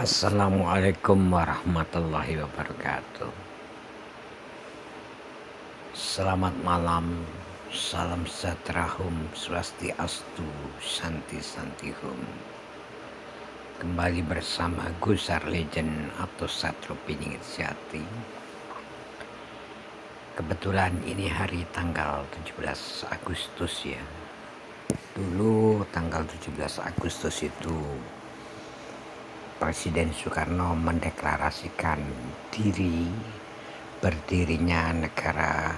Assalamualaikum warahmatullahi wabarakatuh. Selamat malam, salam sejahtera hum, swastiastu, santi santi hum. Kembali bersama Gusar Legend atau Satrio Piningit Jati. Kebetulan ini hari tanggal 17 Agustus ya. Dulu tanggal 17 Agustus itu Presiden Soekarno mendeklarasikan berdirinya negara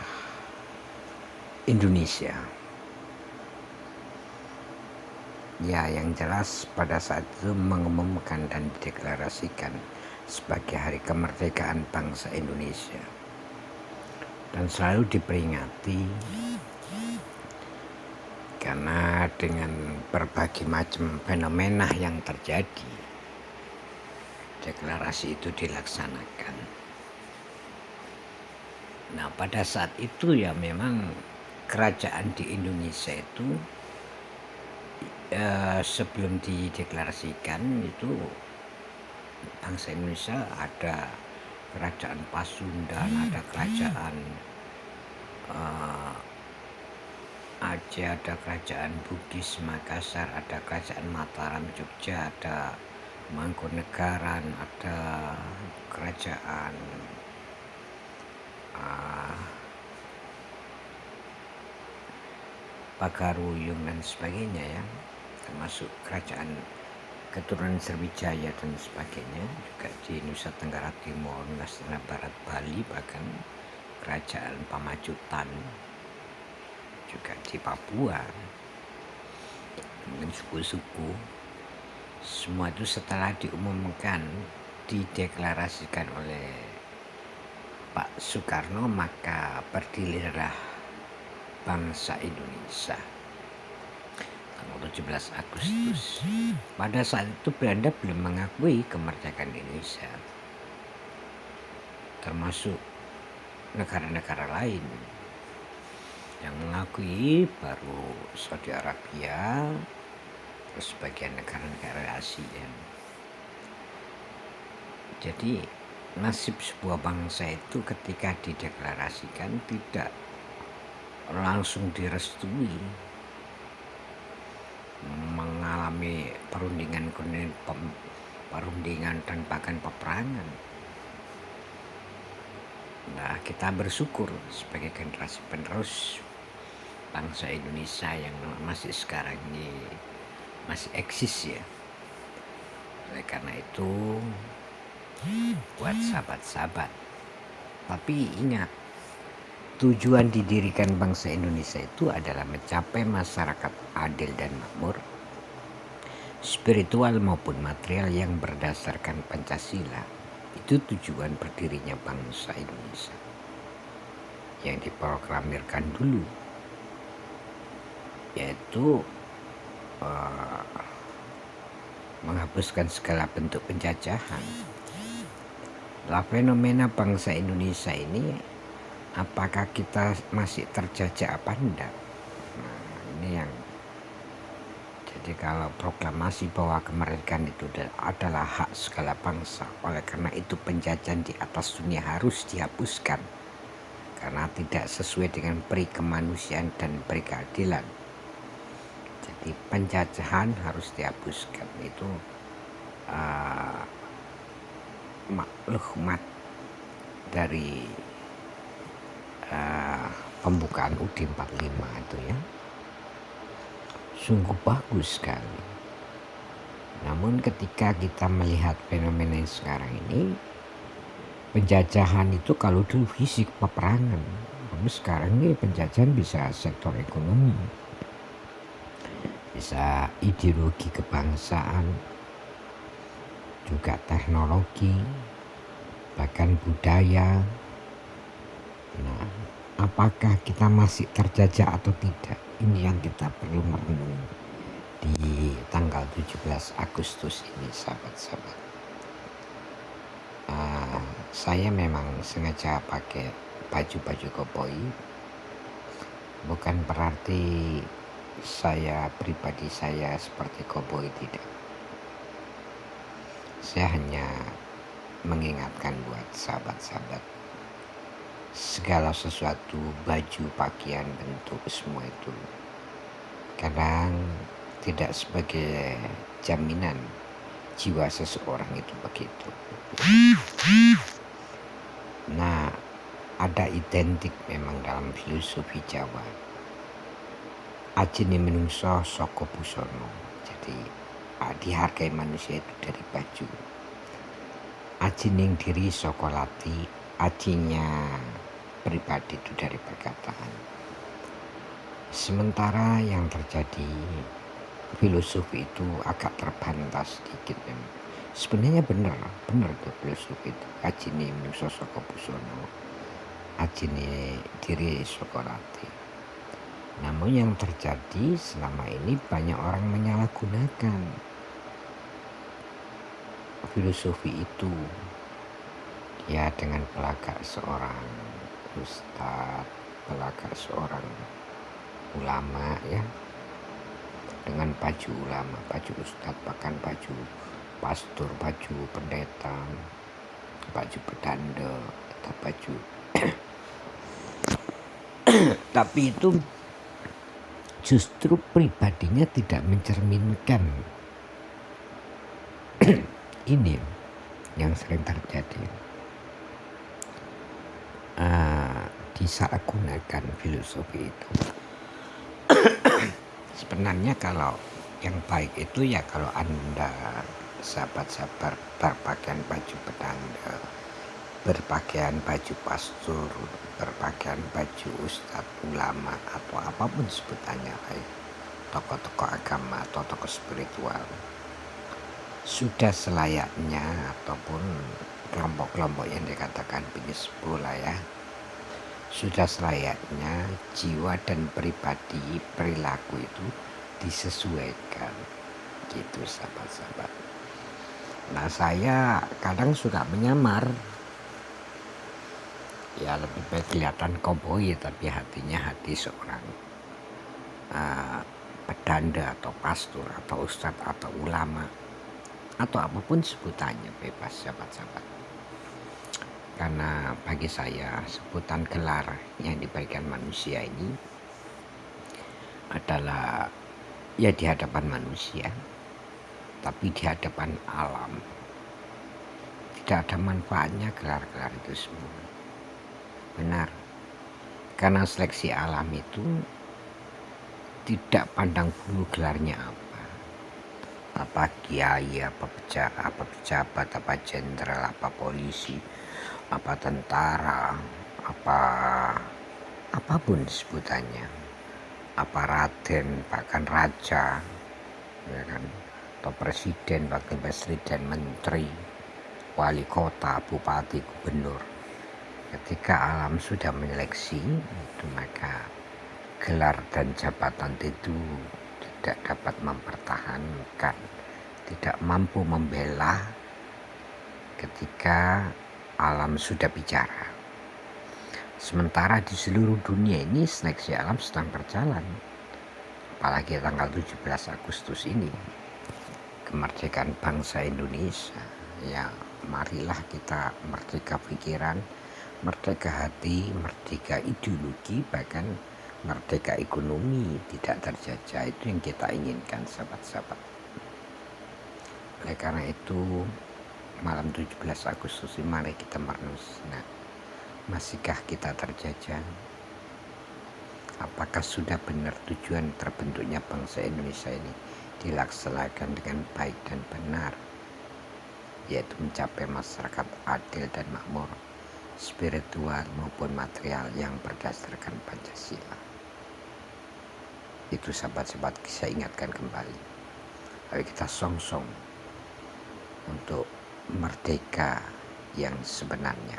Indonesia. Ya, yang jelas pada saat itu mengumumkan dan dideklarasikan sebagai hari kemerdekaan bangsa Indonesia. Dan selalu diperingati karena dengan berbagai macam fenomena yang terjadi, deklarasi itu dilaksanakan. Nah, pada saat itu ya memang kerajaan di Indonesia itu sebelum dideklarasikan itu bangsa Indonesia ada kerajaan Pasundan, ada kerajaan Aceh, ada kerajaan Bugis Makassar, ada kerajaan Mataram Jogja, ada Mangkunegaran, ada kerajaan Pagaruyung dan sebagainya ya, termasuk kerajaan keturunan Sriwijaya dan sebagainya, juga di Nusa Tenggara Timur, Nusa Tenggara Barat, Bali, bahkan kerajaan Pamajutan, juga di Papua, dengan suku-suku. Semua itu setelah diumumkan, dideklarasikan oleh Pak Soekarno, maka berdirilah bangsa Indonesia tanggal 17 Agustus. Pada saat itu Belanda belum mengakui kemerdekaan Indonesia, termasuk negara-negara lain. Yang mengakui baru Saudi Arabia, terus sebagian negara-negara Asia. Jadi nasib sebuah bangsa itu ketika dideklarasikan tidak langsung direstui, mengalami perundingan dan bahkan peperangan. Nah, kita bersyukur sebagai generasi penerus bangsa Indonesia yang masih sekarang ini masih eksis ya. Oleh karena itu, buat sahabat-sahabat, tapi ingat, tujuan didirikan bangsa Indonesia itu adalah mencapai masyarakat adil dan makmur, spiritual maupun material yang berdasarkan Pancasila. Itu tujuan berdirinya bangsa Indonesia yang diproklamirkan dulu, yaitu menghapuskan segala bentuk penjajahan. Lah, fenomena bangsa Indonesia ini, apakah kita masih terjajah apa enggak? Nah, ini yang jadi kalau proklamasi bahwa kemerdekaan itu adalah hak segala bangsa, oleh karena itu penjajahan di atas dunia harus dihapuskan karena tidak sesuai dengan peri kemanusiaan dan peri keadilan. Jadi penjajahan harus dihapuskan. Itu maklumat dari pembukaan UUD 45 itu ya. Sungguh bagus sekali. Namun ketika kita melihat fenomena yang sekarang ini, penjajahan itu kalau dulu fisik peperangan, namun sekarang ini penjajahan bisa sektor ekonomi, bisa ideologi kebangsaan, juga teknologi, bahkan budaya. Nah, apakah kita masih terjajah atau tidak? Ini yang kita perlu merenung di tanggal 17 Agustus ini, sahabat-sahabat. Saya memang sengaja pakai baju-baju koboi. Bukan berarti pribadi saya seperti koboi, tidak. Saya hanya mengingatkan buat sahabat-sahabat, segala sesuatu, baju, pakaian, bentuk, semua itu kadang tidak sebagai jaminan jiwa seseorang itu begitu. Nah, ada identik memang dalam filosofi Jawa. Ajine menungso saka busana. Jadi dihargai manusia itu dari baju. Ajining diri saka lati, ajinya pribadi itu dari perkataan. Sementara yang terjadi filosofi itu agak terbantas sedikit memang. Sebenarnya benar tuh filosofi itu. Ajine menungso saka busana, ajine diri saka lati. Namun yang terjadi selama ini banyak orang menyalahgunakan filosofi itu. Ya, dengan pelagak seorang ustadz, pelagak seorang ulama, ya, dengan baju ulama, baju ustadz, bahkan baju pastor, baju pendeta, baju pedanda, atau baju tapi itu justru pribadinya tidak mencerminkan ini yang sering terjadi. Disalahgunakan filosofi itu. Sebenarnya kalau yang baik itu ya kalau Anda sahabat-sahabat berpakaian baju pedanda, berpakaian baju pastor, berpakaian baju ustadz, ulama, atau apapun sebutannya, baik tokoh-tokoh agama atau tokoh spiritual, sudah selayaknya, ataupun kelompok-kelompok yang dikatakan penyesbul lah ya, sudah selayaknya jiwa dan pribadi perilaku itu disesuaikan gitu sahabat-sahabat. Nah, saya kadang suka menyamar, ya lebih baik kelihatan koboi tapi hatinya hati seorang pedanda atau pastor atau ustadz atau ulama atau apapun sebutannya, bebas sahabat-sahabat. Karena bagi saya sebutan gelar yang diberikan manusia ini adalah ya di hadapan manusia, tapi di hadapan alam tidak ada manfaatnya gelar-gelar itu semua. Benar, karena seleksi alam itu tidak pandang bulu gelarnya apa kiai, apa pejabat, apa jenderal, apa polisi, apa tentara, apapun sebutannya, apa raden, bahkan raja, ya kan, atau presiden, wakil presiden, menteri, wali kota, bupati, gubernur. Ketika alam sudah menyeleksi itu, maka gelar dan jabatan itu tidak dapat mempertahankan, tidak mampu membela ketika alam sudah bicara. Sementara di seluruh dunia ini seleksi alam sedang berjalan. Apalagi tanggal 17 Agustus ini, kemerdekaan bangsa Indonesia. Ya, marilah kita merdeka pikiran, merdeka hati, merdeka ideologi, bahkan merdeka ekonomi, tidak terjajah. Itu yang kita inginkan sahabat-sahabat. Oleh karena itu, malam 17 Agustus ini mari kita merenung. Nah, masihkah kita terjajah? Apakah sudah benar tujuan terbentuknya bangsa Indonesia ini dilaksanakan dengan baik dan benar, yaitu mencapai masyarakat adil dan makmur, spiritual maupun material yang berdasarkan Pancasila? Itu sahabat-sahabat saya ingatkan kembali. Ayo kita song-song untuk merdeka yang sebenarnya.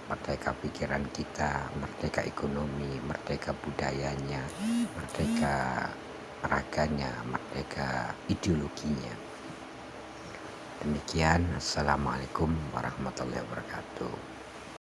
Merdeka pikiran kita, merdeka ekonomi, merdeka budayanya, merdeka raganya, merdeka ideologinya. Demikian, Assalamualaikum warahmatullahi wabarakatuh.